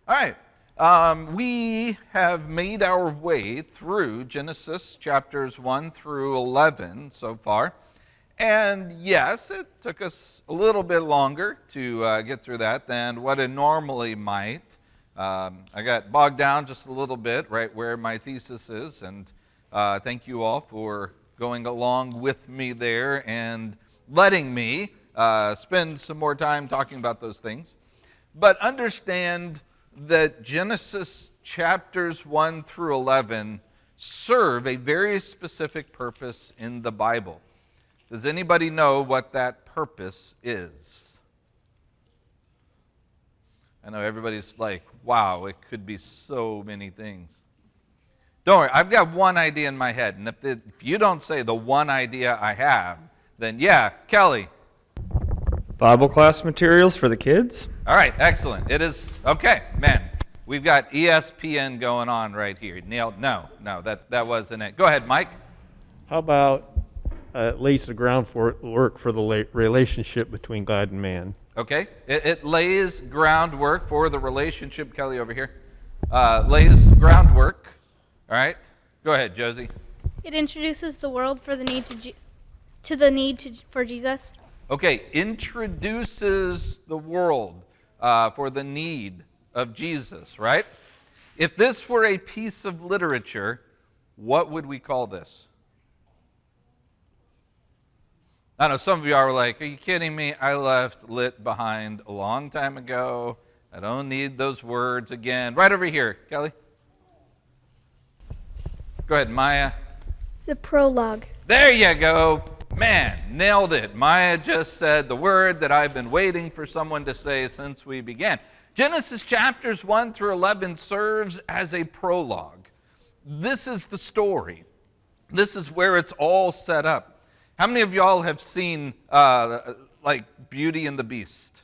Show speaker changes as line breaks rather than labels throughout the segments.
All right. We have made our way through Genesis chapters 1 through 11 so far. And yes, it took us a little bit longer to get through that than what it normally might. I got bogged down just a little bit right where my thesis is, and thank you all for going along with me there and letting me spend some more time talking about those things. But understand that Genesis chapters 1 through 11 serve a very specific purpose in the Bible. Does anybody know what that purpose is? I know everybody's like, wow, it could be so many things. Don't worry, I've got one idea in my head, and if you don't say the one idea I have, then yeah, Kelly.
Bible class materials for the kids?
All right, excellent. It is, okay, man, we've got ESPN going on right here. Neil, no, that wasn't it. Go ahead, Mike.
How about at least the groundwork for the relationship between God and man?
Okay, it lays groundwork for the relationship, Kelly over here, lays groundwork. All right, go ahead, Josie.
It introduces the world for the need for Jesus.
Okay, introduces the world for the need of Jesus, right? If this were a piece of literature, what would we call this? I know some of you are like, are you kidding me? I left lit behind a long time ago. I don't need those words again. Right over here, Kelly. Go ahead, Maya.
The prologue.
There you go. Man, nailed it. Maya just said the word that I've been waiting for someone to say since we began. Genesis chapters 1 through 11 serves as a prologue. This is the story. This is where it's all set up. How many of y'all have seen like Beauty and the Beast,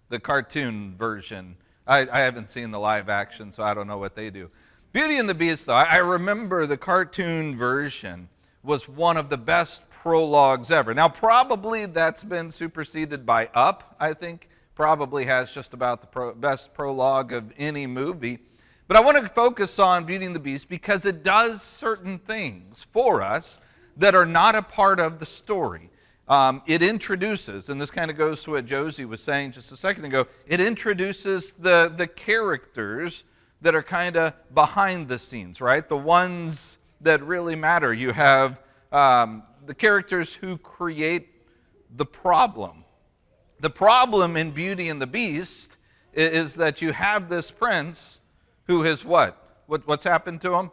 the cartoon version? I haven't seen the live action, so I don't know what they do. Beauty and the Beast, though, I remember the cartoon version was one of the best prologues ever. Now, probably that's been superseded by Up, I think. Probably has just about the best prologue of any movie. But I want to focus on Beauty and the Beast because it does certain things for us that are not a part of the story. It introduces, and this kind of goes to what Josie was saying just a second ago, it introduces the characters that are kind of behind the scenes, right? The ones that really matter. You have the characters who create the problem. The problem in Beauty and the Beast is that you have this prince who has what? What's happened to him?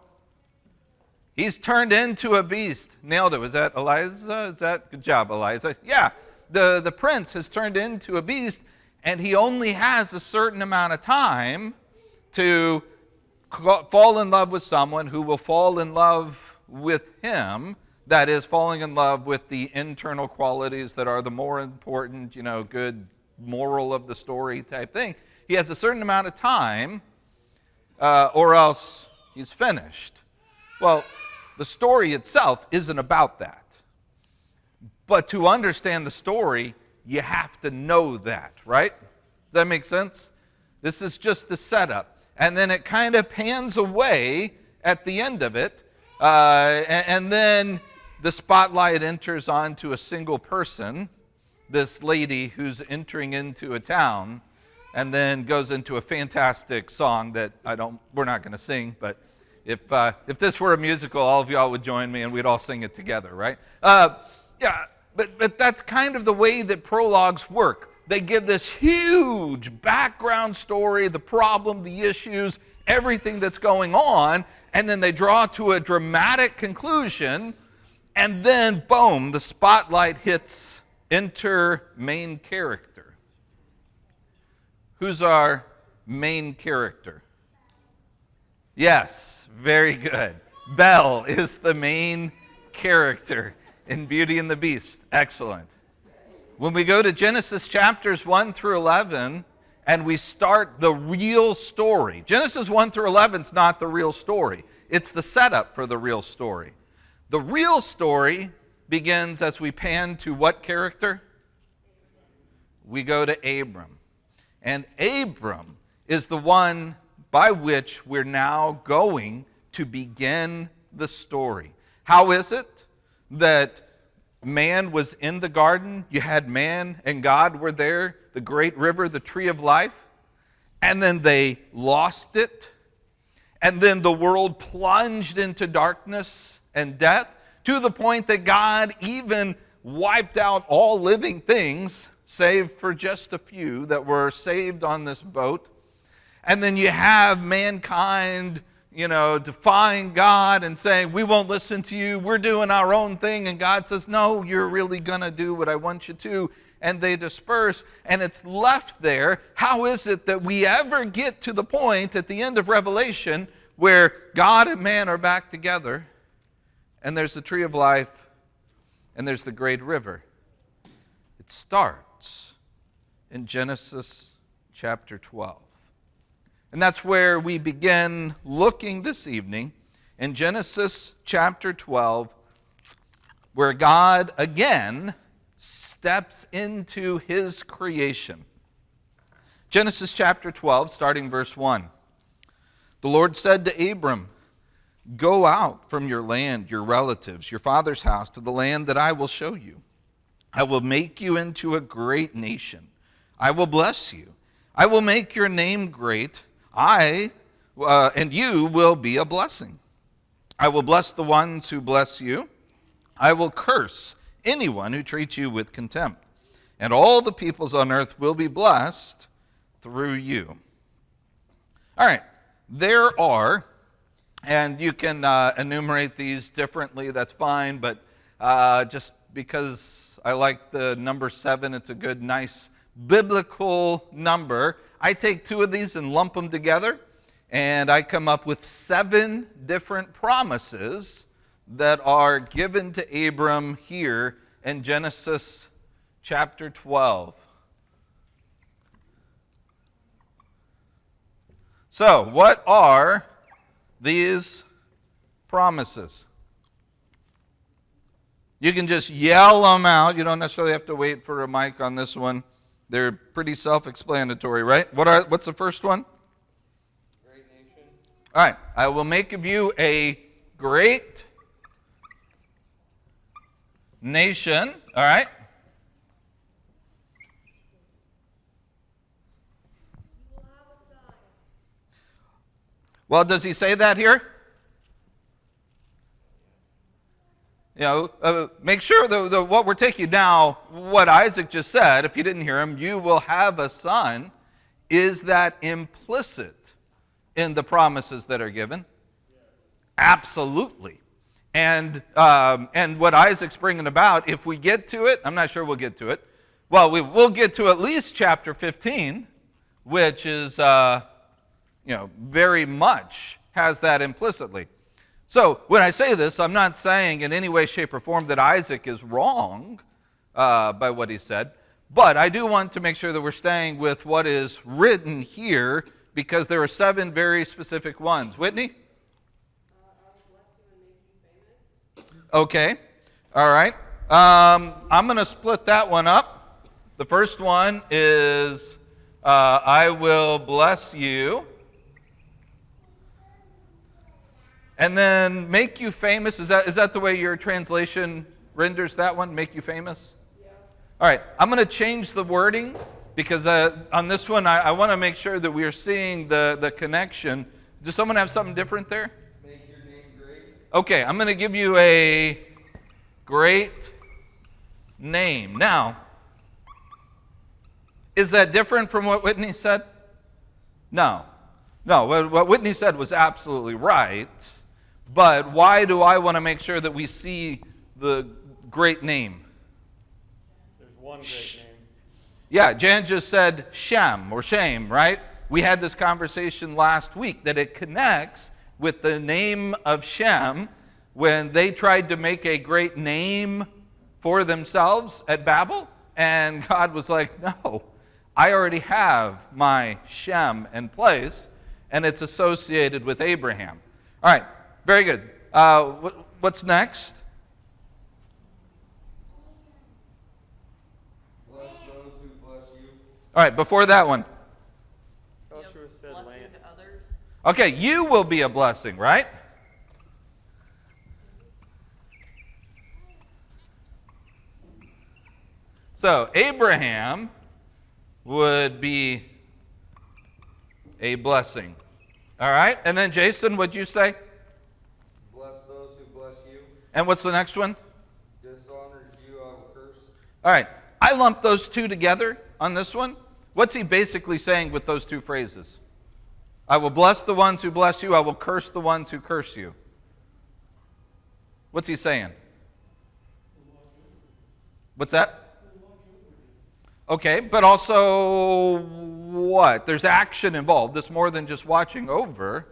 He's turned into a beast. Nailed it. Was that Eliza? Is that? Good job, Eliza. Yeah, the prince has turned into a beast, and he only has a certain amount of time to fall in love with someone who will fall in love with him. That is, falling in love with the internal qualities that are the more important, good moral of the story type thing. He has a certain amount of time, or else he's finished. Well, the story itself isn't about that. But to understand the story, you have to know that, right? Does that make sense? This is just the setup. And then it kind of pans away at the end of it, and then the spotlight enters onto a single person, this lady who's entering into a town, and then goes into a fantastic song that we're not going to sing, but if this were a musical, all of y'all would join me and we'd all sing it together, right? Yeah, but that's kind of the way that prologues work. They give this huge background story, the problem, the issues, everything that's going on, and then they draw to a dramatic conclusion, and then, boom, the spotlight hits enter main character. Who's our main character? Yes, very good. Belle is the main character in Beauty and the Beast. Excellent. When we go to Genesis chapters 1 through 11, and we start the real story. Genesis 1 through 11 is not the real story. It's the setup for the real story. The real story begins as we pan to what character? We go to Abram. And Abram is the one by which we're now going to begin the story. How is it that man was in the garden? You had man and God were there, the great river, the tree of life, and then they lost it, and then the world plunged into darkness and death to the point that God even wiped out all living things, save for just a few that were saved on this boat. And then you have mankind, defying God and saying, we won't listen to you, we're doing our own thing. And God says, no, you're really going to do what I want you to. And they disperse, and it's left there. How is it that we ever get to the point at the end of Revelation where God and man are back together, and there's the tree of life, and there's the great river? It starts in Genesis chapter 12. And that's where we begin looking this evening, in Genesis chapter 12, where God again steps into his creation. Genesis chapter 12, starting verse 1. The Lord said to Abram, "Go out from your land, your relatives, your father's house, to the land that I will show you. I will make you into a great nation. I will bless you. I will make your name great. And you will be a blessing. I will bless the ones who bless you. I will curse anyone who treats you with contempt. And all the peoples on earth will be blessed through you." All right, there are, and you can enumerate these differently, that's fine, but just because I like the number 7, it's a good, nice biblical number. I take 2 of these and lump them together, and I come up with 7 different promises that are given to Abram here in Genesis chapter 12. So, what are these promises? You can just yell them out. You don't necessarily have to wait for a mic on this one. They're pretty self-explanatory, right? What's the first one? Great nation. All right. I will make of you a great nation. All right. Well, does he say that here? Make sure that what we're taking now, what Isaac just said, if you didn't hear him, you will have a son, is that implicit in the promises that are given? Yes. Absolutely. And what Isaac's bringing about, if we get to it, I'm not sure we'll get to it. Well, we'll get to at least chapter 15, which is, very much has that implicitly. So when I say this, I'm not saying in any way, shape, or form that Isaac is wrong by what he said, but I do want to make sure that we're staying with what is written here, because there are 7 very specific ones. Whitney? Okay. All right. I'm going to split that one up. The first one is, I will bless you. And then make you famous. Is that the way your translation renders that one? Make you famous? Yeah. All right. I'm going to change the wording, because on this one, I want to make sure that we are seeing the connection. Does someone have something different there? Make your name great. Okay. I'm going to give you a great name. Now, is that different from what Whitney said? No. No. What Whitney said was absolutely right. But why do I want to make sure that we see the great name?
There's one great name.
Yeah, Jan just said Shem or Shame, right? We had this conversation last week that it connects with the name of Shem when they tried to make a great name for themselves at Babel. And God was like, no, I already have my Shem in place, and it's associated with Abraham. All right. Very good. What's next?
Bless those who bless you.
All right, before that one.
Joshua said land.
Okay, you will be a blessing, right? So Abraham would be a blessing. All right, and then Jason, what'd you say?
Bless those who bless you.
And what's the next one?
Dishonors you, I will curse.
All right, I lumped those two together on this one. What's he basically saying with those two phrases? I will bless the ones who bless you, I will curse the ones who curse you. What's he saying? What's that? Okay, but also what? There's action involved. It's more than just watching over.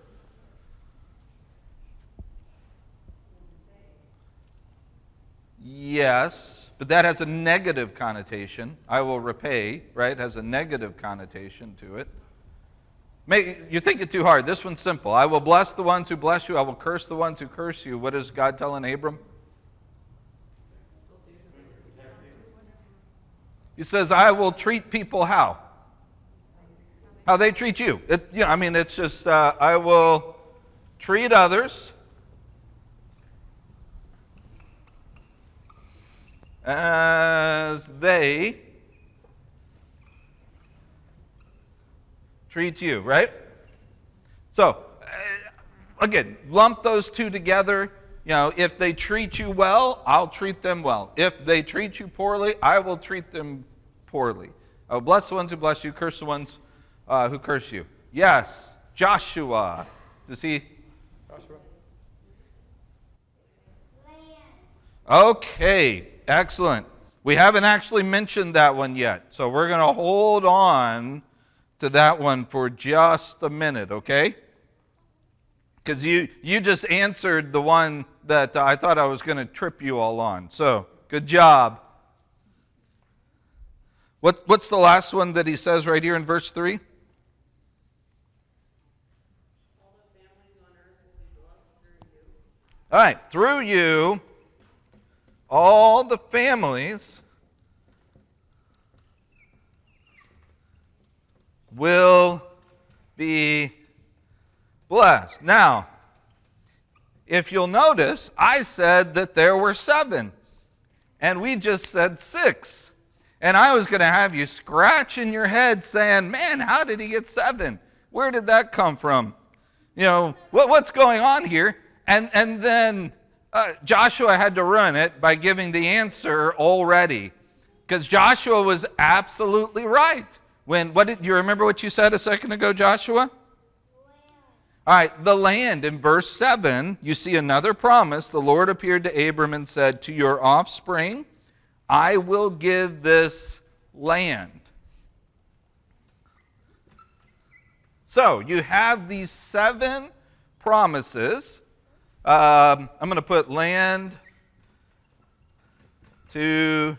Yes, but that has a negative connotation. I will repay, right? Has a negative connotation to it. You think it too hard. This one's simple. I will bless the ones who bless you. I will curse the ones who curse you. What is God telling Abram? He says, I will treat people how? How they treat you. It's just, I will treat others as they treat you, right? So, again, lump those two together. If they treat you well, I'll treat them well. If they treat you poorly, I will treat them poorly. I will bless the ones who bless you, curse the ones who curse you. Yes, Joshua. Does he? Joshua. Okay, excellent. We haven't actually mentioned that one yet, so we're going to hold on to that one for just a minute, okay? Because you just answered the one that I thought I was going to trip you all on. So, good job. What's the last one that he says right here in verse 3? All right, through you, all the families will be blessed. Now, if you'll notice, I said that there were 7, and we just said 6. And I was going to have you scratching your head saying, man, how did he get 7? Where did that come from? What's going on here? And then Joshua had to ruin it by giving the answer already. Because Joshua was absolutely right. Do you remember what you said a second ago, Joshua? All right, the land. In verse 7, you see another promise. The Lord appeared to Abram and said, to your offspring, I will give this land. So, you have these 7 promises. I'm going to put land to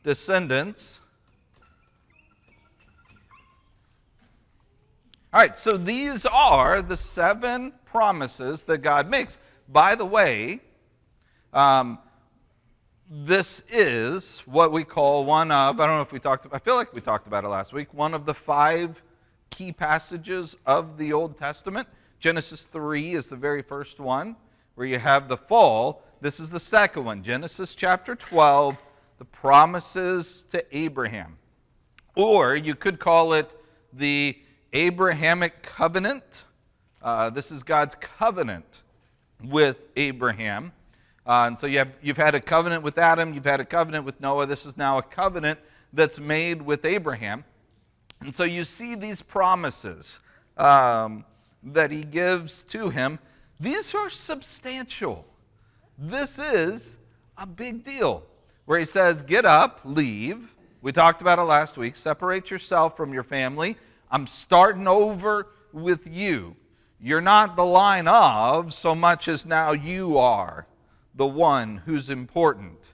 descendants. All right, so these are the 7 promises that God makes. By the way, this is what we call one of, I don't know if we talked about, I feel like we talked about it last week, one of the 5 key passages of the Old Testament. Genesis 3 is the very first one, where you have the fall. This is the second one, Genesis chapter 12, the promises to Abraham. Or you could call it the Abrahamic covenant. This is God's covenant with Abraham. And so you've had a covenant with Adam, you've had a covenant with Noah. This is now a covenant that's made with Abraham. And so you see these promises that he gives to him. These are substantial. This is a big deal. Where he says, get up, leave. We talked about it last week. Separate yourself from your family. I'm starting over with you. You're not the line of so much as now you are the one who's important.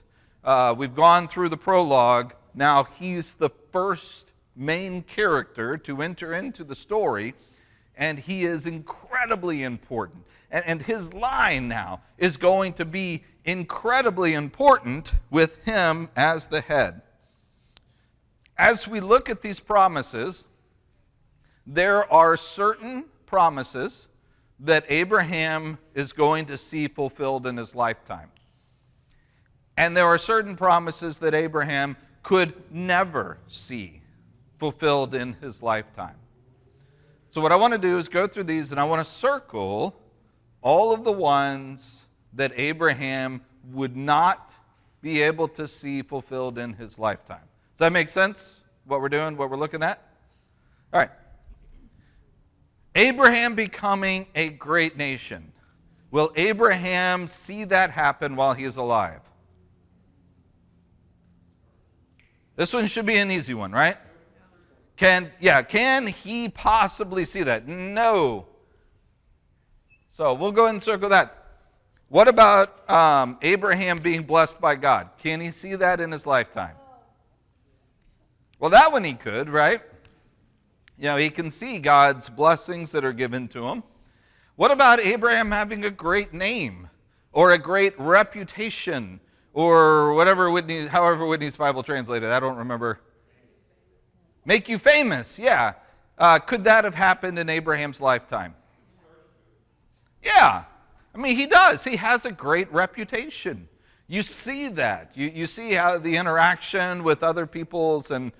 We've gone through the prologue. Now he's the first main character to enter into the story, and he is incredibly important. And his line now is going to be incredibly important with him as the head. As we look at these promises, there are certain promises that Abraham is going to see fulfilled in his lifetime. And there are certain promises that Abraham could never see fulfilled in his lifetime. So what I want to do is go through these, and I want to circle all of the ones that Abraham would not be able to see fulfilled in his lifetime. Does that make sense, what we're doing, what we're looking at? All right. Abraham becoming a great nation. Will Abraham see that happen while he is alive? This one should be an easy one, right? Can he possibly see that? No. So we'll go ahead and circle that. What about Abraham being blessed by God? Can he see that in his lifetime? Well, that one he could, right? He can see God's blessings that are given to him. What about Abraham having a great name or a great reputation or whatever however Whitney's Bible translated? I don't remember. Make you famous, yeah. Could that have happened in Abraham's lifetime? Yeah. I mean, he does. He has a great reputation. You see that. You see how the interaction with other peoples and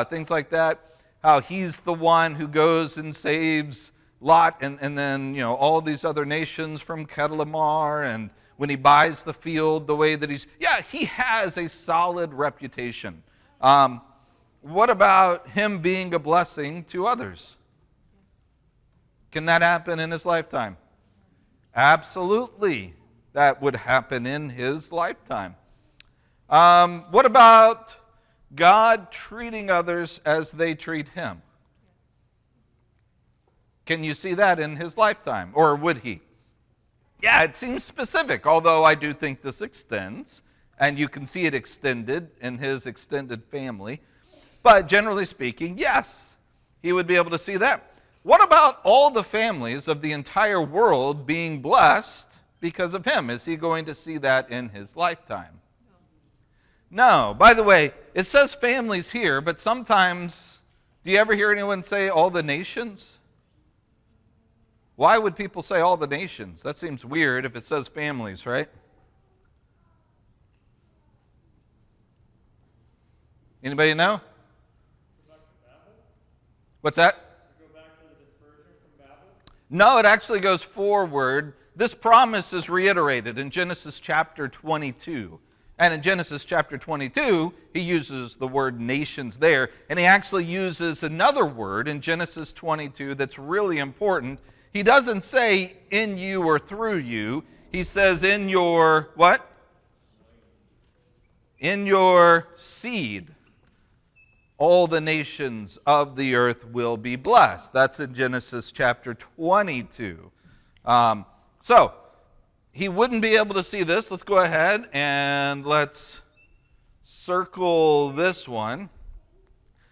things like that, how he's the one who goes and saves Lot and then, all these other nations from Kedorlaomer, and when he buys the field the way that he has a solid reputation. What about him being a blessing to others? Can that happen in his lifetime? Absolutely, that would happen in his lifetime. What about God treating others as they treat him? Can you see that in his lifetime, or would he? Yeah, it seems specific, although I do think this extends, and you can see it extended in his extended family. But generally speaking, yes, he would be able to see that. What about all the families of the entire world being blessed because of him? Is he going to see that in his lifetime? No. By the way, it says families here, but sometimes, do you ever hear anyone say all the nations? Why would people say all the nations? That seems weird if it says families, right? Anybody know? What's that? No, it actually goes forward. This promise is reiterated in Genesis chapter 22. And in Genesis chapter 22, he uses the word nations there. And he actually uses another word in Genesis 22 that's really important. He doesn't say in you or through you. He says in your what? In your seed. All the nations of the earth will be blessed. That's in Genesis chapter 22. So, he wouldn't be able to see this. Let's go ahead and let's circle this one.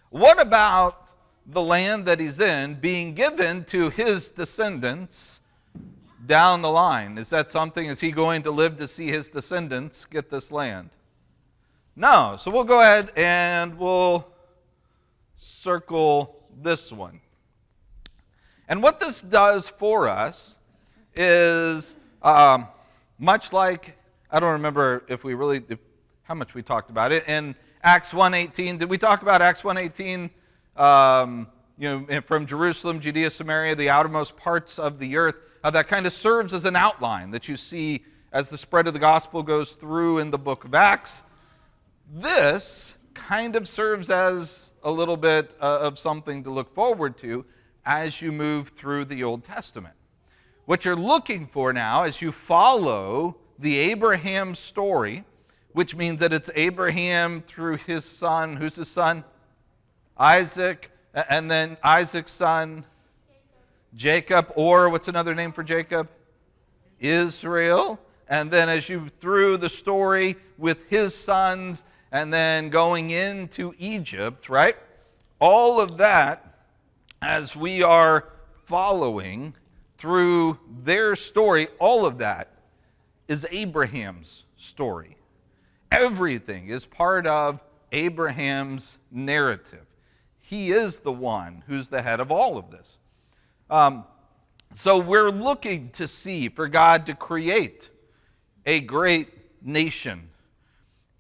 What about the land that he's in being given to his descendants down the line? Is that something, is he going to live to see his descendants get this land? No. So we'll go ahead and we'll circle this one. And what this does for us is much like, I don't remember how much we talked about it. In Acts 1:18, did we talk about Acts 1:18? From Jerusalem, Judea, Samaria, the outermost parts of the earth, how that kind of serves as an outline that you see as the spread of the gospel goes through in the book of Acts. This kind of serves as a little bit of something to look forward to as you move through the Old Testament. What you're looking for now as you follow the Abraham story, which means that it's Abraham through his son. Who's his son? Isaac. And then Isaac's son, Jacob. Or what's another name for Jacob? Israel. And then as you through the story with his sons and then going into Egypt, right? All of that, as we are following through their story, all of that is Abraham's story. Everything is part of Abraham's narrative. He is the one who's the head of all of this. So we're looking to see for God to create a great nation.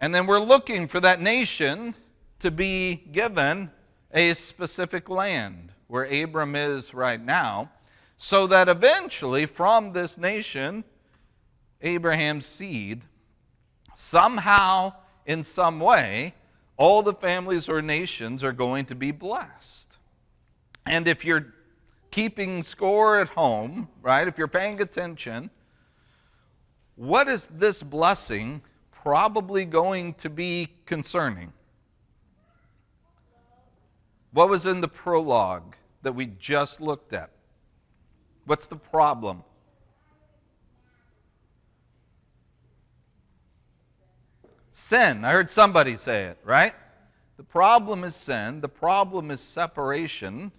And then we're looking for that nation to be given a specific land where Abram is right now, so that eventually from this nation, Abraham's seed, somehow, in some way, all the families or nations are going to be blessed. And if you're keeping score at home, right, if you're paying attention, what is this blessing probably going to be concerning? What was in the prologue that we just looked at? What's the problem? Sin. I heard somebody say it, right? The problem is sin. The problem is separation.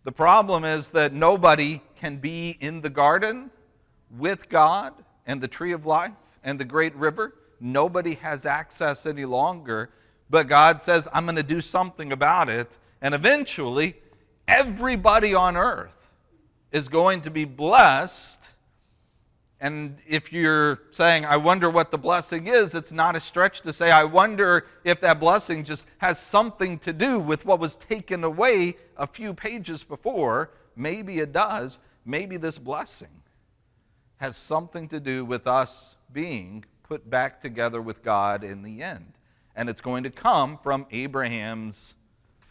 The problem is that nobody can be in the garden with God and the tree of life and the great river. Nobody has access any longer. But God says, I'm going to do something about it. And eventually, everybody on earth is going to be blessed. And if you're saying, I wonder what the blessing is, it's not a stretch to say, I wonder if that blessing just has something to do with what was taken away a few pages before. Maybe it does. Maybe this blessing has something to do with us being put back together with God in the end. And it's going to come from Abraham's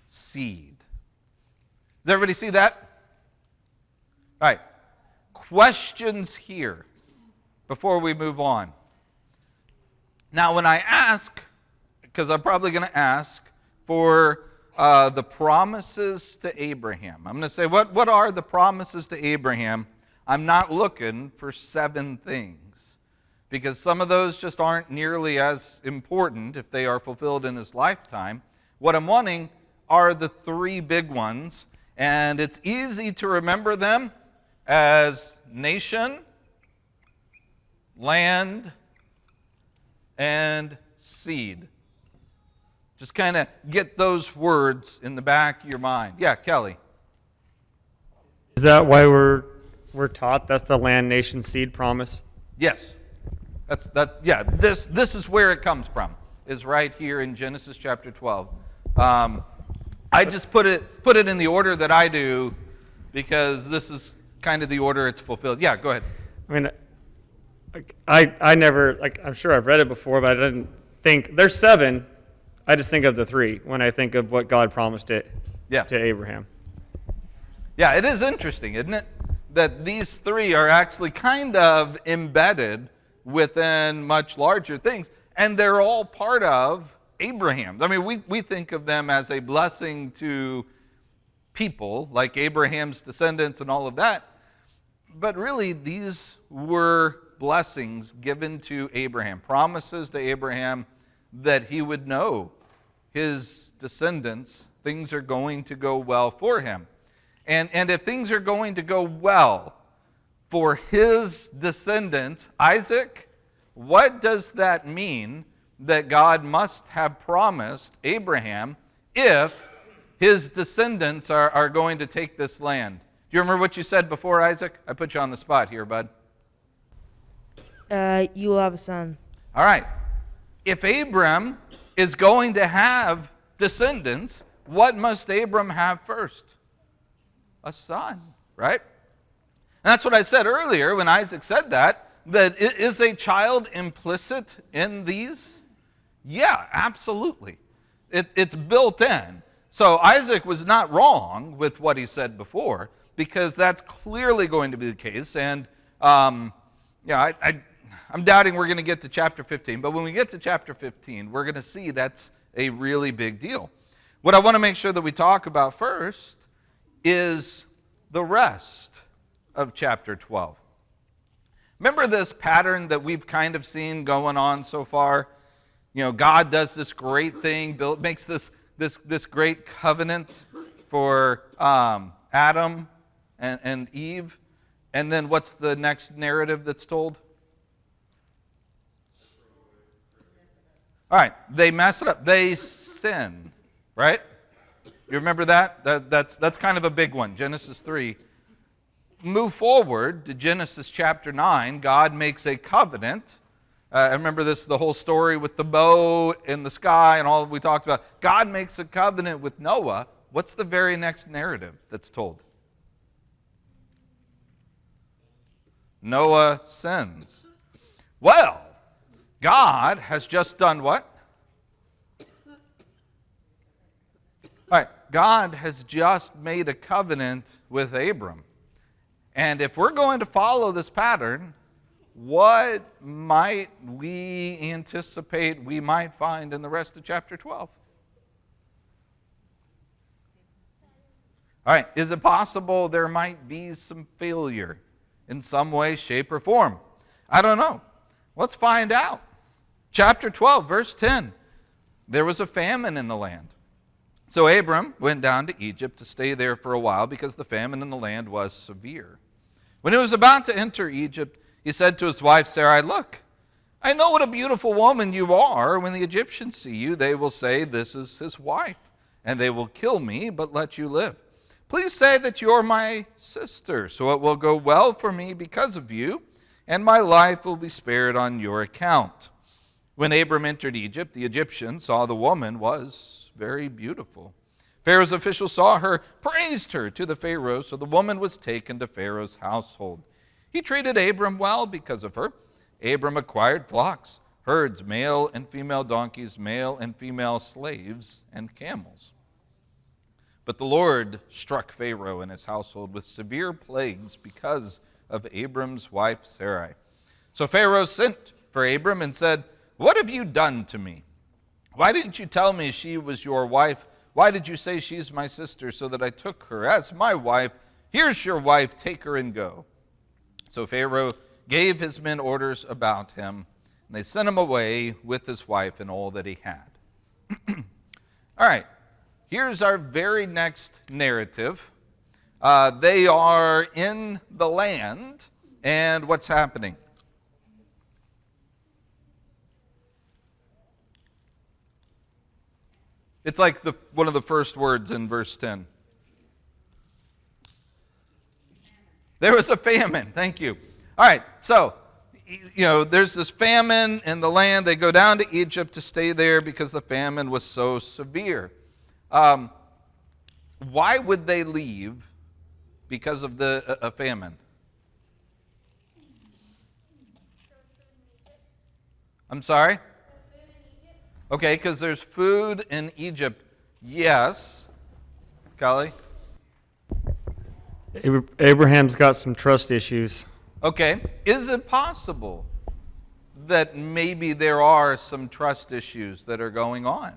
seed. Does everybody see that? All right. Questions here before we move on. Now, when I ask, because I'm probably going to ask for the promises to Abraham. I'm going to say, what are the promises to Abraham? I'm not looking for 7 things, because some of those just aren't nearly as important if they are fulfilled in his lifetime. What I'm wanting are the 3 big ones, and it's easy to remember them as nation, land, and seed. Just kind of get those words in the back of your mind. Yeah, Kelly.
Is that why we're taught that's the land, nation, seed promise?
Yes. This is where it comes from, is right here in Genesis chapter 12. I just put it in the order that I do because this is kind of the order it's fulfilled. Yeah, go ahead.
I mean, I never, I'm sure I've read it before, but I didn't think, there's 7. I just think of the 3 when I think of what God promised it to Abraham.
Yeah, it is interesting, isn't it? That these 3 are actually kind of embedded within much larger things, and they're all part of Abraham. I mean, we think of them as a blessing to people, like Abraham's descendants and all of that, but really these were blessings given to Abraham, promises to Abraham that he would know his descendants, things are going to go well for him. And if things are going to go well for his descendants, Isaac, what does that mean that God must have promised Abraham if his descendants are going to take this land? Do you remember what you said before, Isaac? I put you on the spot here, bud.
You will have a son.
All right. If Abram is going to have descendants, what must Abram have first? A son, right? And that's what I said earlier when Isaac said that is a child implicit in these? Yeah, absolutely. It's built in. So Isaac was not wrong with what he said before, because that's clearly going to be the case. And I'm doubting we're going to get to chapter 15, but when we get to chapter 15, we're going to see that's a really big deal. What I want to make sure that we talk about first is the rest of chapter 12. Remember this pattern that we've kind of seen going on so far? You know, God does this great thing, makes this great covenant for Adam and Eve, and then what's the next narrative that's told? All right, they mess it up. They sin, right? You remember that? That's kind of a big one, Genesis 3. move forward to Genesis chapter 9, God makes a covenant. I remember the whole story with the bow in the sky and all we talked about. God makes a covenant with Noah. What's the very next narrative that's told? Noah sins. Well, God has just done what? All right, God has just made a covenant with Abram. And if we're going to follow this pattern, what might we anticipate we might find in the rest of chapter 12? All right, is it possible there might be some failure in some way, shape, or form? I don't know. Let's find out. Chapter 12, verse 10. There was a famine in the land. So Abram went down to Egypt to stay there for a while because the famine in the land was severe. When he was about to enter Egypt, he said to his wife Sarai, "Look, I know what a beautiful woman you are. When the Egyptians see you, they will say, 'This is his wife,' and they will kill me, but let you live. Please say that you're my sister, so it will go well for me because of you, and my life will be spared on your account." When Abram entered Egypt, the Egyptians saw the woman was very beautiful. Pharaoh's officials saw her, praised her to the Pharaoh, so the woman was taken to Pharaoh's household. He treated Abram well because of her. Abram acquired flocks, herds, male and female donkeys, male and female slaves, and camels. But the Lord struck Pharaoh and his household with severe plagues because of Abram's wife Sarai. So Pharaoh sent for Abram and said, "What have you done to me? Why didn't you tell me she was your wife? Why did you say she's my sister so that I took her as my wife? Here's your wife, take her and go." So Pharaoh gave his men orders about him, and they sent him away with his wife and all that he had. All right, here's our very next narrative. They are in the land, and what's happening? It's like one of the first words in verse 10. There was a famine. Thank you. All right, so, there's this famine in the land. They go down to Egypt to stay there because the famine was so severe. Why would they leave because of a famine? I'm sorry? Okay, because there's food in Egypt. Yes. Kelly?
Abraham's got some trust issues.
Okay. Is it possible that maybe there are some trust issues that are going on?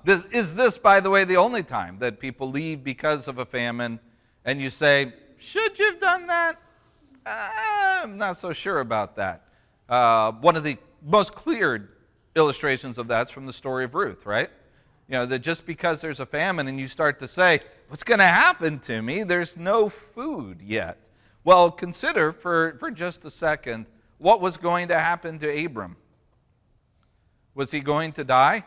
Is this, by the way, the only time that people leave because of a famine and you say, should you have done that? I'm not so sure about that. One of the most clear illustrations of that's from the story of Ruth, right? That just because there's a famine and you start to say, what's going to happen to me? There's no food yet. Well, consider for just a second what was going to happen to Abram. Was he going to die?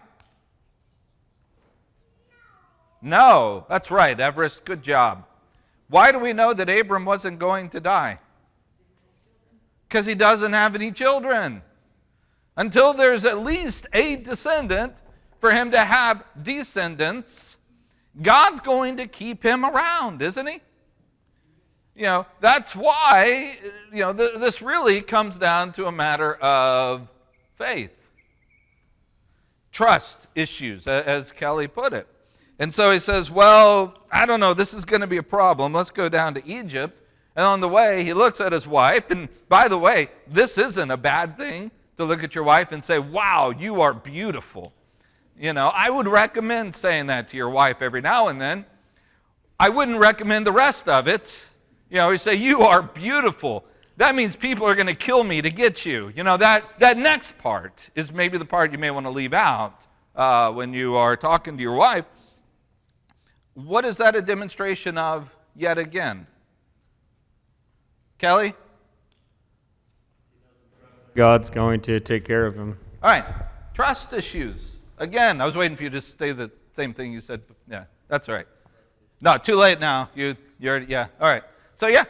No. That's right, Everest. Good job. Why do we know that Abram wasn't going to die? Because he doesn't have any children. Until there's at least a descendant for him to have descendants, God's going to keep him around, isn't he? That's why, this really comes down to a matter of faith. Trust issues, as Kelly put it. And so he says, well, I don't know, this is going to be a problem. Let's go down to Egypt. And on the way, he looks at his wife. And by the way, this isn't a bad thing to look at your wife and say, wow, you are beautiful. I would recommend saying that to your wife every now and then. I wouldn't recommend the rest of it. You say, you are beautiful. That means people are going to kill me to get you. That next part is maybe the part you may want to leave out when you are talking to your wife. What is that a demonstration of yet again? Kelly?
God's going to take care of him.
All right, trust issues. Again, I was waiting for you to say the same thing you said. Yeah, that's all right. No, too late now. You're yeah. All right. So yeah,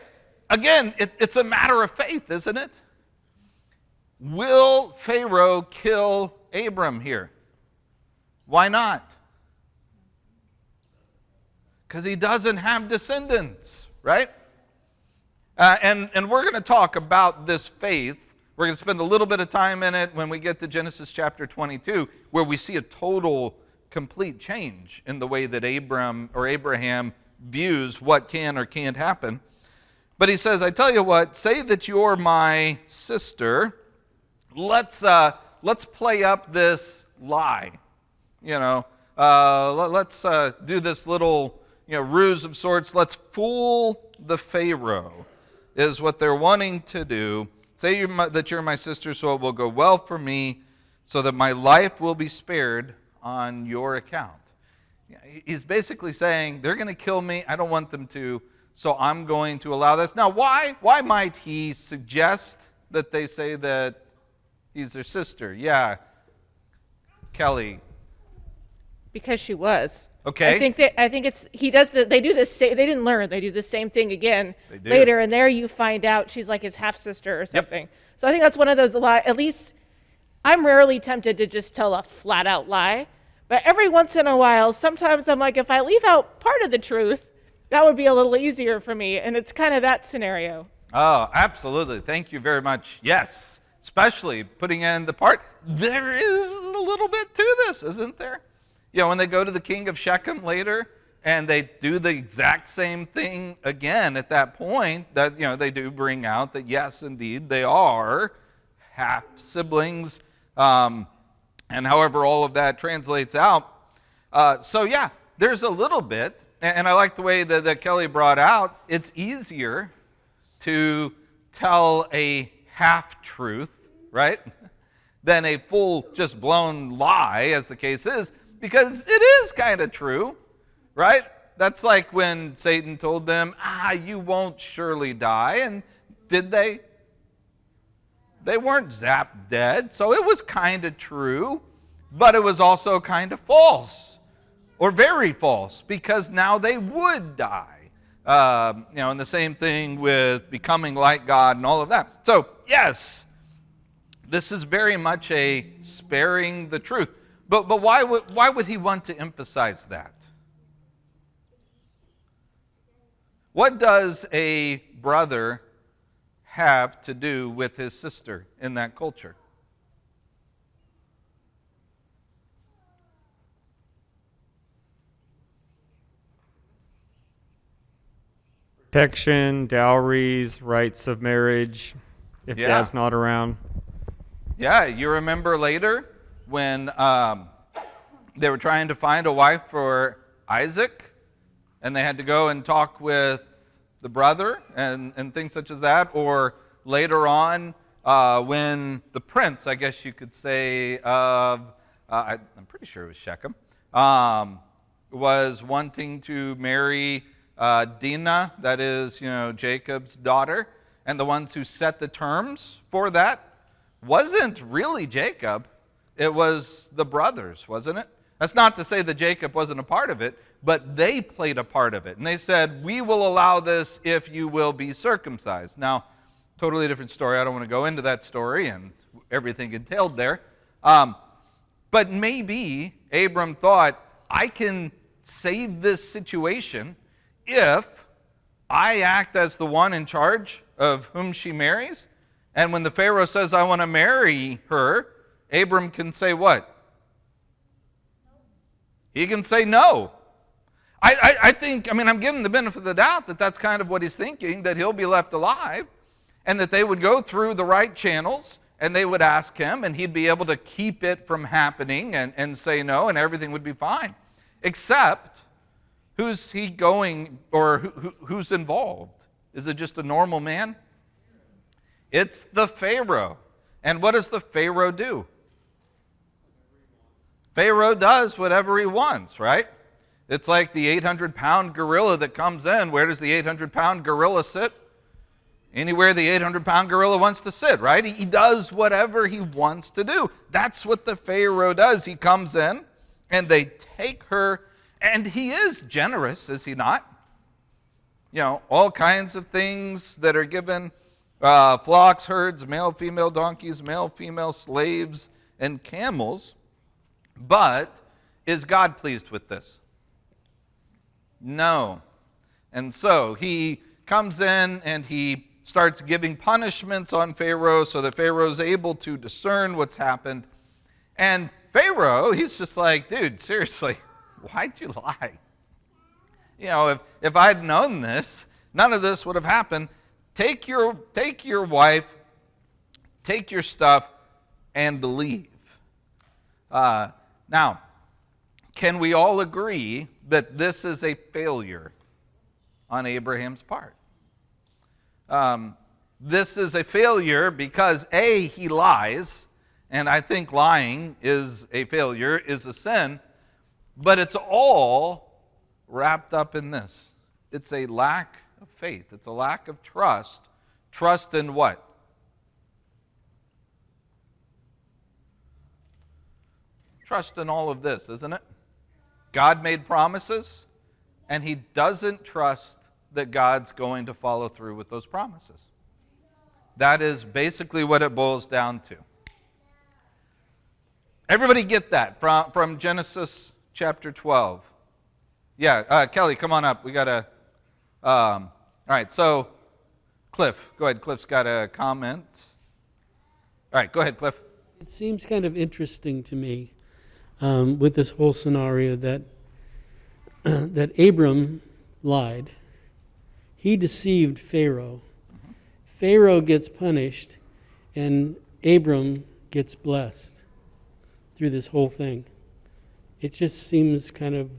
again, it's a matter of faith, isn't it? Will Pharaoh kill Abram here? Why not? Because he doesn't have descendants, right? And we're going to talk about this faith. We're going to spend a little bit of time in it when we get to Genesis chapter 22, where we see a total, complete change in the way that Abraham views what can or can't happen. But he says, I tell you what, say that you're my sister. Let's play up this lie. Let's do this little ruse of sorts. Let's fool the Pharaoh, is what they're wanting to do. Say that you're my sister, so it will go well for me, so that my life will be spared on your account. He's basically saying, they're going to kill me. I don't want them to, so I'm going to allow this. Now, why might he suggest that they say that he's their sister? Yeah, Kelly.
Because she was.
Okay.
I think it's he does the they do this they didn't learn. They do the same thing again later, and there you find out she's like his half sister or something. Yep. So I think that's one of those at least I'm rarely tempted to just tell a flat out lie, but every once in a while, sometimes I'm like, if I leave out part of the truth, that would be a little easier for me, and it's kind of that scenario.
Oh, absolutely. Thank you very much. Yes, especially putting in the part. There is a little bit to this, isn't there? When they go to the king of Shechem later, and they do the exact same thing again at that point, that, they do bring out that, yes, indeed, they are half-siblings, and however all of that translates out. So, yeah, there's a little bit, and I like the way that Kelly brought out, it's easier to tell a half-truth, right, than a full, just blown lie, as the case is, because it is kind of true, right? That's like when Satan told them, you won't surely die. And did they? They weren't zapped dead. So it was kind of true, but it was also kind of false, or very false, because now they would die. And the same thing with becoming like God and all of that. So, yes, this is very much a sparing the truth. But why would he want to emphasize that? What does a brother have to do with his sister in that culture?
Protection, dowries, rights of marriage, if dad's not around.
Yeah, you remember later when they were trying to find a wife for Isaac, and they had to go and talk with the brother and things such as that, or later on when the prince, I guess you could say, I'm pretty sure it was Shechem, was wanting to marry Dinah, that is, Jacob's daughter, and the ones who set the terms for that wasn't really Jacob. It was the brothers, wasn't it? That's not to say that Jacob wasn't a part of it, but they played a part of it. And they said, we will allow this if you will be circumcised. Now, totally different story. I don't want to go into that story and everything entailed there. But maybe Abram thought, I can save this situation if I act as the one in charge of whom she marries. And when the Pharaoh says, I want to marry her, Abram can say what? He can say no. I think, I'm giving the benefit of the doubt that that's kind of what he's thinking, that he'll be left alive, and that they would go through the right channels, and they would ask him, and he'd be able to keep it from happening and say no, and everything would be fine. Except, who's he going, or who's involved? Is it just a normal man? It's the Pharaoh. And what does the Pharaoh do? Pharaoh does whatever he wants, right? It's like the 800-pound gorilla that comes in. Where does the 800-pound gorilla sit? Anywhere the 800-pound gorilla wants to sit, right? He does whatever he wants to do. That's what the Pharaoh does. He comes in, and they take her, and he is generous, is he not? all kinds of things that are given, flocks, herds, male, female donkeys, male, female slaves, and camels. But is God pleased with this? No. And so he comes in and he starts giving punishments on Pharaoh so that Pharaoh's able to discern what's happened. And Pharaoh, he's just like, dude, seriously, why'd you lie? If I'd known this, none of this would have happened. Take your wife, take your stuff, and leave. Now, can we all agree that this is a failure on Abraham's part? This is a failure because A, he lies, and I think lying is a failure, is a sin, but it's all wrapped up in this. It's a lack of faith. It's a lack of trust. Trust in what? Trust in all of this, isn't it? God made promises, and he doesn't trust that God's going to follow through with those promises. That is basically what it boils down to. Everybody get that from Genesis chapter 12. Yeah, Kelly, come on up. We got to... all right, so Cliff, go ahead. Cliff's got a comment. All right, go ahead, Cliff.
It seems kind of interesting to me with this whole scenario that that Abram lied. He deceived Pharaoh. Pharaoh gets punished, and Abram gets blessed through this whole thing. It just seems kind of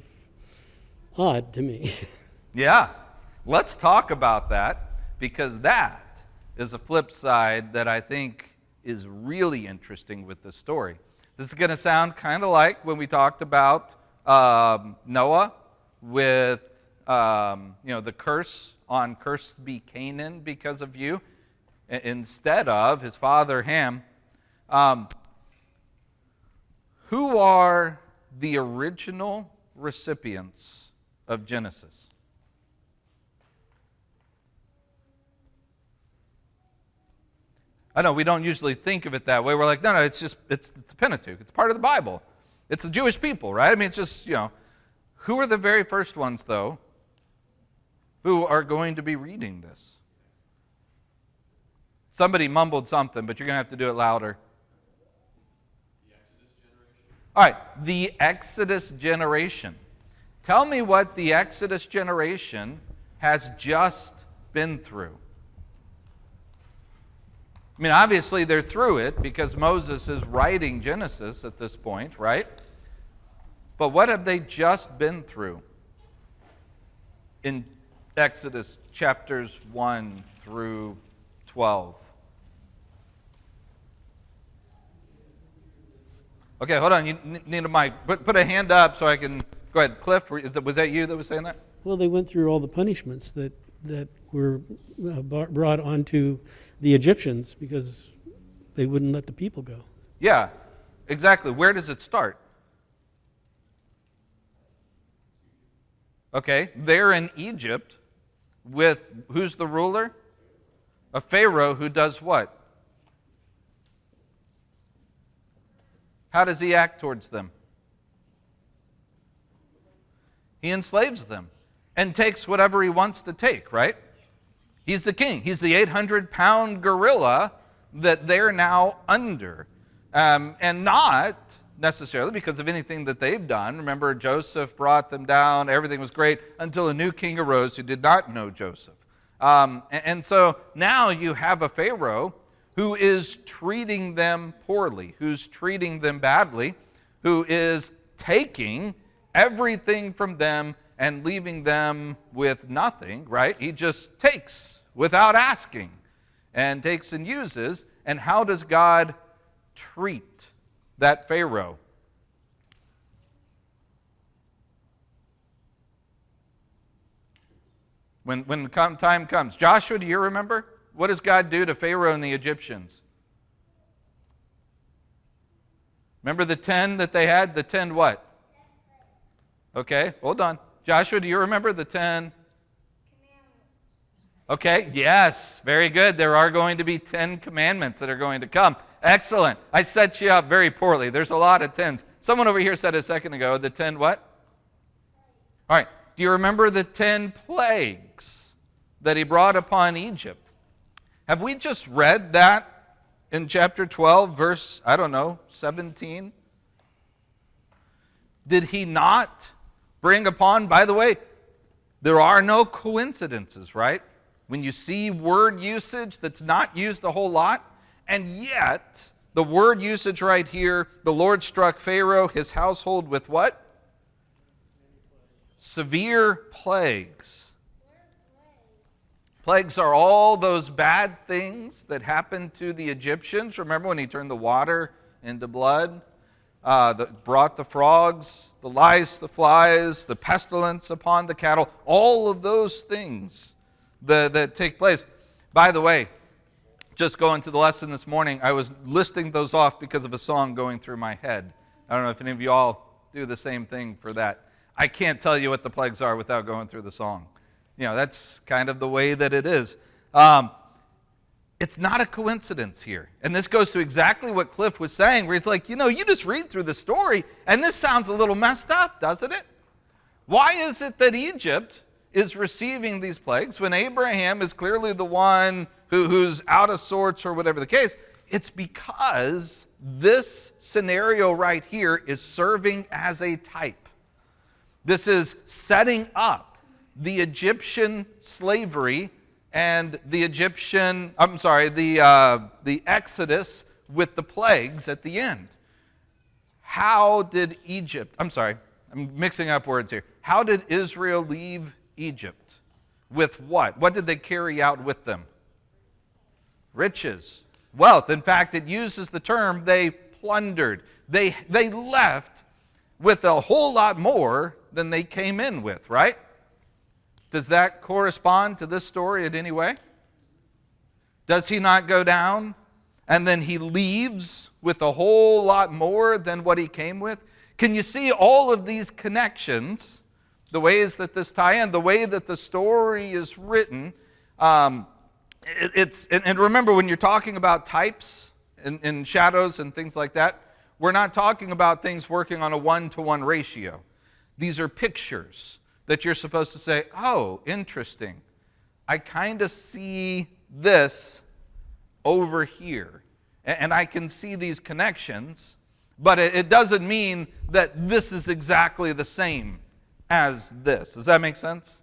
odd to me.
Yeah, let's talk about that, because that is a flip side that I think is really interesting with this story. This is going to sound kind of like when we talked about Noah with the curse on cursed be Canaan because of you, instead of his father Ham. Who are the original recipients of Genesis? I know we don't usually think of it that way. We're like, no, it's the Pentateuch. It's part of the Bible. It's the Jewish people, right? I mean, it's just, who are the very first ones, though, who are going to be reading this? Somebody mumbled something, but you're going to have to do it louder. The Exodus generation. All right, the Exodus generation. Tell me what the Exodus generation has just been through. I mean, obviously they're through it because Moses is writing Genesis at this point, right? But what have they just been through in Exodus chapters 1 through 12? Okay, hold on. You need a mic. Put a hand up so I can... Go ahead. Cliff, was that you that was saying that?
Well, they went through all the punishments that were brought onto the Egyptians because they wouldn't let the people go.
Yeah, exactly. Where does it start? Okay, they're in Egypt with, who's the ruler? A Pharaoh who does what? How does he act towards them? He enslaves them and takes whatever he wants to take, right? He's the king. He's the 800-pound gorilla that they're now under. And not necessarily because of anything that they've done. Remember, Joseph brought them down. Everything was great until a new king arose who did not know Joseph. And so now you have a Pharaoh who is treating them poorly, who's treating them badly, who is taking everything from them and leaving them with nothing, right? He just takes without asking and takes and uses. And how does God treat that Pharaoh? When the time comes. Joshua, do you remember? What does God do to Pharaoh and the Egyptians? Remember the 10 that they had? The 10 what? Okay, hold on. Joshua, do you remember the 10? Okay, yes, very good. There are going to be 10 commandments that are going to come. Excellent. I set you up very poorly. There's a lot of 10s. Someone over here said a second ago, the 10 what? All right, do you remember the 10 plagues that he brought upon Egypt? Have we just read that in chapter 12, verse, 17? Did he not bring upon, by the way, there are no coincidences, right? When you see word usage that's not used a whole lot, and yet the word usage right here, the Lord struck Pharaoh, his household with what? Severe plagues. Plagues are all those bad things that happened to the Egyptians. Remember when he turned the water into blood? Brought the frogs, the lice, the flies, the pestilence upon the cattle, all of those things that take place. By the way, just going to the lesson this morning, I was listing those off because of a song going through my head. I don't know if any of you all do the same thing for that. I can't tell you what the plagues are without going through the song. You know, that's kind of the way that it is. It's not a coincidence here. And this goes to exactly what Cliff was saying, where he's like, you just read through the story, and this sounds a little messed up, doesn't it? Why is it that Egypt is receiving these plagues when Abraham is clearly the one who's out of sorts or whatever the case? It's because this scenario right here is serving as a type. This is setting up the Egyptian slavery and the Exodus with the plagues at the end. How did I'm mixing up words here. How did Israel leave Egypt? With what? What did they carry out with them? Riches, wealth. In fact, it uses the term they plundered. They left with a whole lot more than they came in with, right? Does that correspond to this story in any way? Does he not go down and then he leaves with a whole lot more than what he came with? Can you see all of these connections, the ways that this tie in, the way that the story is written? And remember, when you're talking about types and shadows and things like that, we're not talking about things working on a 1-to-1 ratio. These are pictures that you're supposed to say, oh, interesting. I kind of see this over here. And I can see these connections, but it doesn't mean that this is exactly the same as this. Does that make sense?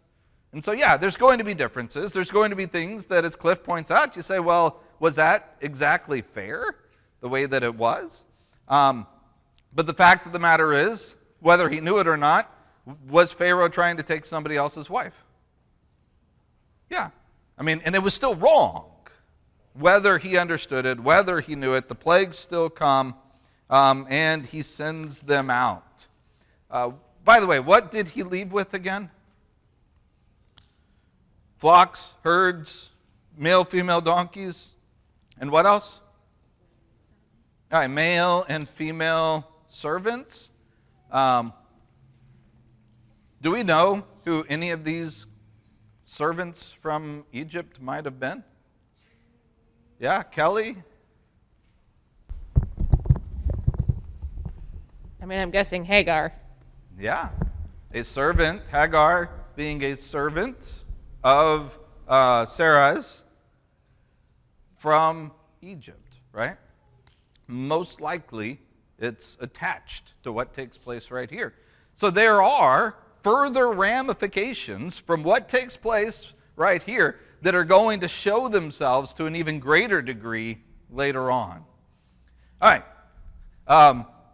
And so, yeah, there's going to be differences. There's going to be things that, as Cliff points out, you say, well, was that exactly fair, the way that it was? But the fact of the matter is, whether he knew it or not, was Pharaoh trying to take somebody else's wife? Yeah. And it was still wrong. Whether he understood it, whether he knew it, the plagues still come, and he sends them out. By the way, what did he leave with again? Flocks, herds, male, female donkeys, and what else? All right, male and female servants. Do we know who any of these servants from Egypt might have been? Yeah, Kelly?
I'm guessing Hagar.
Yeah, a servant, Hagar being a servant of Sarah's from Egypt, right? Most likely it's attached to what takes place right here. So there are further ramifications from what takes place right here that are going to show themselves to an even greater degree later on. All right.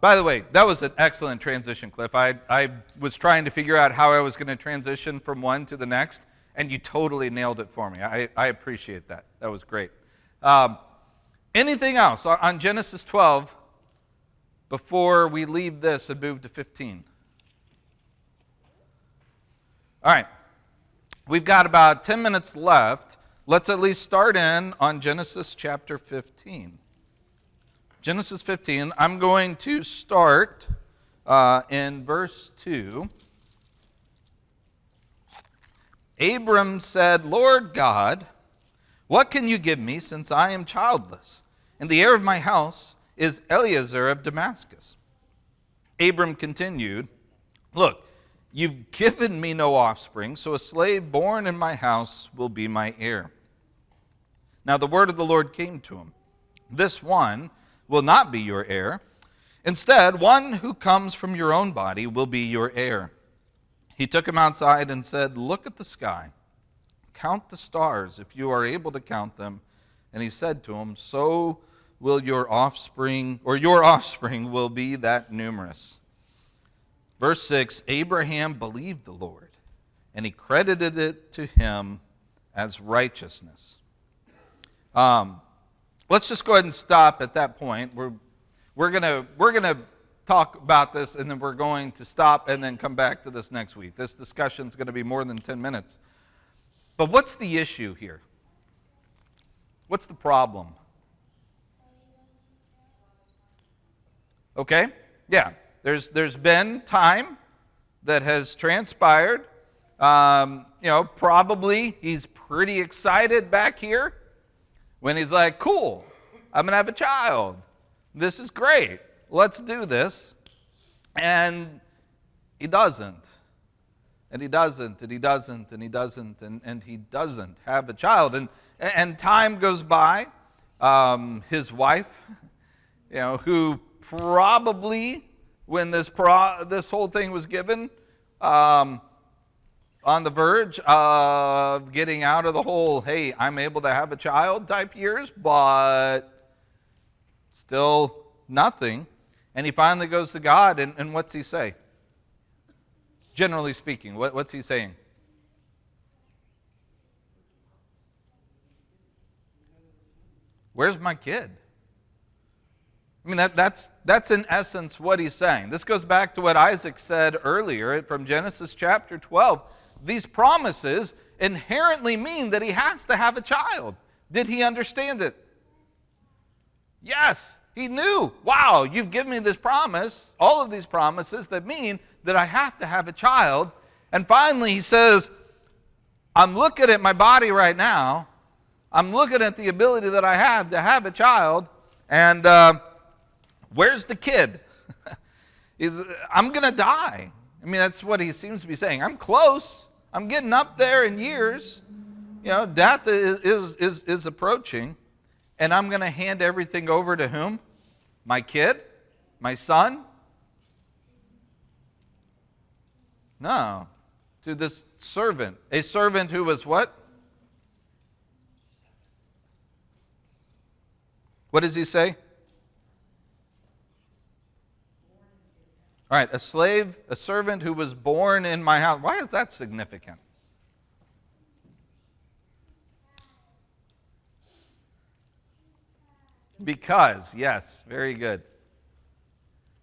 By the way, that was an excellent transition, Cliff. I was trying to figure out how I was going to transition from one to the next, and you totally nailed it for me. I appreciate that. That was great. Anything else on Genesis 12 before we leave this and move to 15? All right. We've got about 10 minutes left. Let's at least start in on Genesis chapter 15. Genesis 15, I'm going to start in verse 2. Abram said, Lord God, what can you give me since I am childless? And the heir of my house is Eliezer of Damascus. Abram continued, look, you've given me no offspring, so a slave born in my house will be my heir. Now the word of the Lord came to him. This one will not be your heir. Instead, one who comes from your own body will be your heir. He took him outside and said, look at the sky. Count the stars if you are able to count them. And he said to him, so will your offspring will be that numerous. Verse 6, Abraham believed the Lord, and he credited it to him as righteousness. Let's just go ahead and stop at that point. We're gonna talk about this, and then we're going to stop and then come back to this next week. This discussion is going to be more than 10 minutes. But what's the issue here? What's the problem? Okay, yeah. There's been time that has transpired. Probably he's pretty excited back here when he's like, cool, I'm going to have a child. This is great. Let's do this. And he doesn't. And he doesn't, and he doesn't, and he doesn't, and he doesn't have a child. And time goes by. His wife, who probably, when this whole thing was given, on the verge of getting out of the whole, hey, I'm able to have a child type years, but still nothing. And he finally goes to God, and what's he say? Generally speaking, what's he saying? Where's my kid? I mean, that's in essence what he's saying. This goes back to what Isaac said earlier from Genesis chapter 12. These promises inherently mean that he has to have a child. Did he understand it? Yes, he knew. Wow, you've given me this promise, all of these promises that mean that I have to have a child. And finally he says, I'm looking at my body right now. I'm looking at the ability that I have to have a child. And where's the kid? I'm going to die. I mean, that's what he seems to be saying. I'm close. I'm getting up there in years. Death is approaching. And I'm going to hand everything over to whom? My kid? My son? No. To this servant. A servant who was what? What does he say? All right, a slave, a servant who was born in my house. Why is that significant? Because, yes, very good.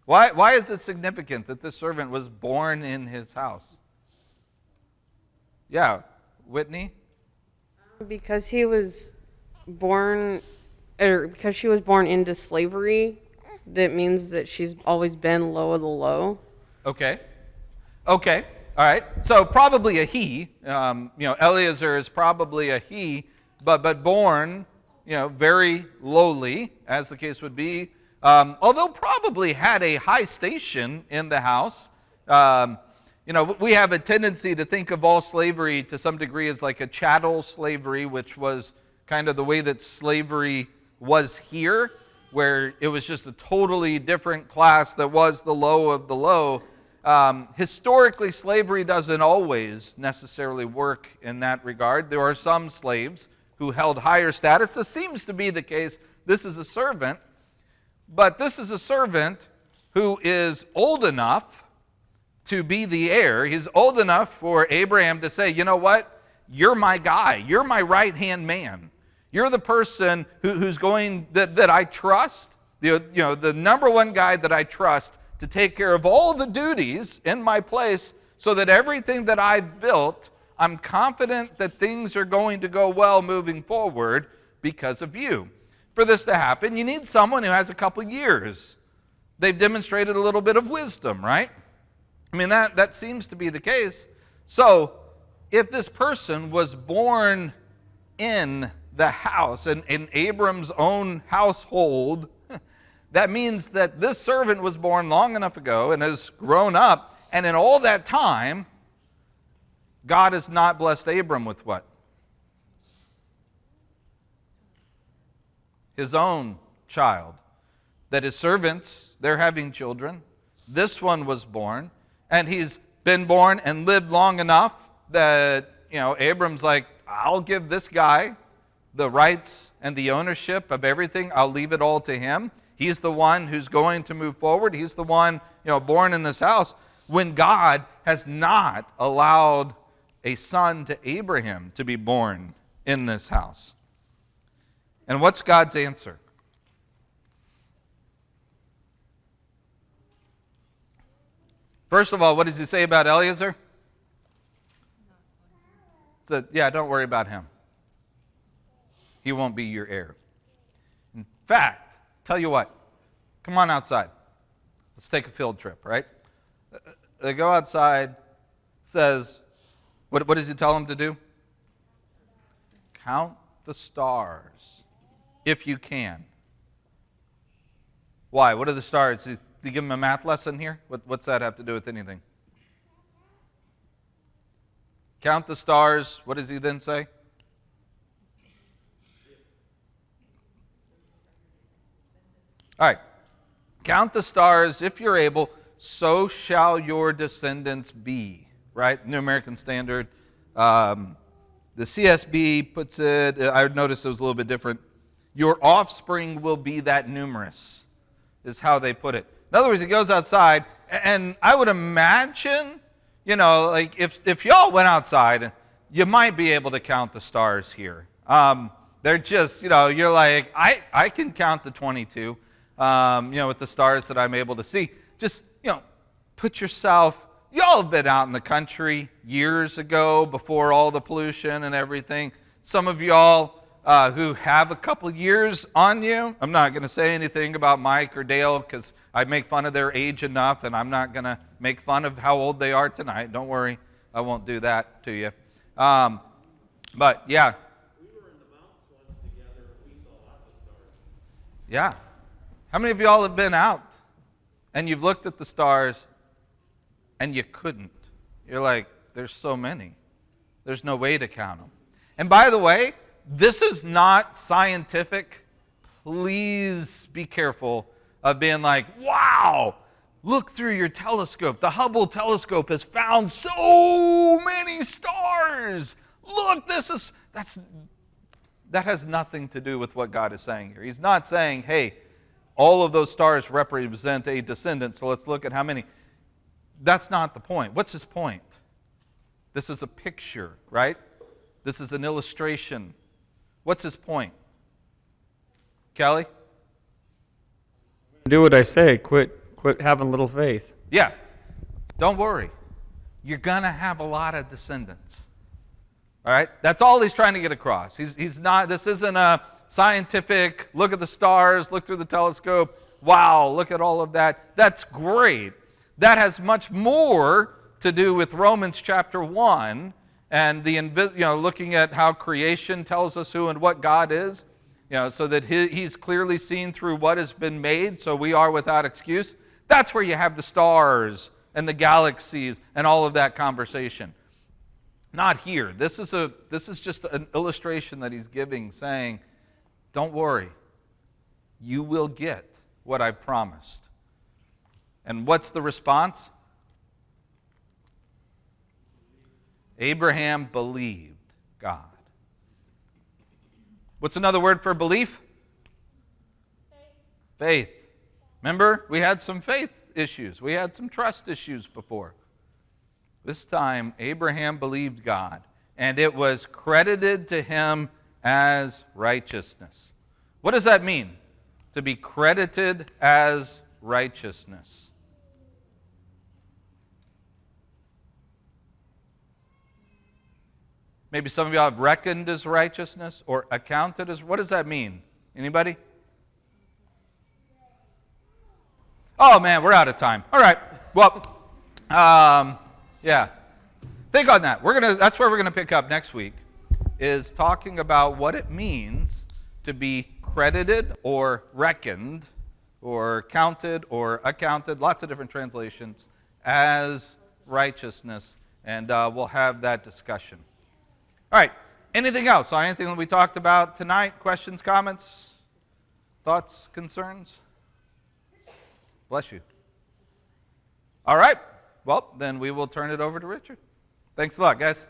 Why is it significant that this servant was born in his house? Yeah, Whitney?
Because he was born, or because she was born into slavery, that means that she's always been low of the low. Okay.
All right. So probably a he. Eliezer is probably a he, but born, very lowly, as the case would be. Although probably had a high station in the house. We have a tendency to think of all slavery to some degree as like a chattel slavery, which was kind of the way that slavery was here, where it was just a totally different class that was the low of the low. Historically, slavery doesn't always necessarily work in that regard. There are some slaves who held higher status. This seems to be the case. This is a servant, but this is a servant who is old enough to be the heir. He's old enough for Abraham to say, you know what? You're my guy. You're my right-hand man. You're the person who's going, that I trust, the number one guy that I trust to take care of all the duties in my place so that everything that I've built, I'm confident that things are going to go well moving forward because of you. For this to happen, you need someone who has a couple years. They've demonstrated a little bit of wisdom, right? I mean, that seems to be the case. So if this person was born in the house, in Abram's own household, that means that this servant was born long enough ago and has grown up, and in all that time, God has not blessed Abram with what? His own child. That his servants, they're having children. This one was born, and he's been born and lived long enough that, Abram's like, I'll give this guy the rights and the ownership of everything. I'll leave it all to him. He's the one who's going to move forward. He's the one, born in this house. When God has not allowed a son to Abraham to be born in this house. And what's God's answer? First of all, what does he say about Eliezer? He said, yeah, don't worry about him. He won't be your heir. In fact, tell you what, come on outside. Let's take a field trip, right? They go outside, says, what does he tell them to do? Count the stars, if you can. Why? What are the stars? Did you give them a math lesson here? What's that have to do with anything? Count the stars. What does he then say? All right. Count the stars, if you're able, so shall your descendants be. Right? New American Standard. The CSB puts it, I noticed it was a little bit different. Your offspring will be that numerous, is how they put it. In other words, he goes outside, and I would imagine, like if y'all went outside, you might be able to count the stars here. They're just, you're like, I can count to 22, with the stars that I'm able to see. Just, put yourself, y'all have been out in the country years ago before all the pollution and everything. Some of y'all who have a couple years on you, I'm not going to say anything about Mike or Dale because I make fun of their age enough, and I'm not going to make fun of how old they are tonight. Don't worry, I won't do that to you. But yeah. We were in the mountains once together. We saw lots of stars. Yeah. How many of y'all have been out and you've looked at the stars and you couldn't? You're like, there's so many. There's no way to count them. And by the way, this is not scientific. Please be careful of being like, wow, look through your telescope. The Hubble telescope has found so many stars. Look, that has nothing to do with what God is saying here. He's not saying, hey, all of those stars represent a descendant, so let's look at how many. That's not the point. What's his point? This is a picture, right? This is an illustration. What's his point? Kelly?
Do what I say. Quit having little faith.
Yeah. Don't worry. You're going to have a lot of descendants. All right? That's all he's trying to get across. He's not, this isn't a scientific, look at the stars, look through the telescope, wow, look at all of that. That's great. That has much more to do with Romans chapter 1 and the looking at how creation tells us who and what God is, so that he's clearly seen through what has been made, so we are without excuse. That's where you have the stars and the galaxies and all of that conversation. Not here. This is just an illustration that he's giving, saying, don't worry. You will get what I promised. And what's the response? Abraham believed God. What's another word for belief? Faith. Remember, we had some faith issues. We had some trust issues before. This time, Abraham believed God, and it was credited to him as righteousness. What does that mean? To be credited as righteousness. Maybe some of you have reckoned as righteousness or accounted as. What does that mean? Anybody? Oh man, we're out of time. All right. Well, yeah. think on that. That's where we're gonna pick up next week, is talking about what it means to be credited or reckoned or counted or accounted, lots of different translations, as righteousness. And we'll have that discussion. All right, anything else on anything that we talked about tonight? Questions, comments, thoughts, concerns? Bless you. All right, well, then we will turn it over to Richard. Thanks a lot, guys.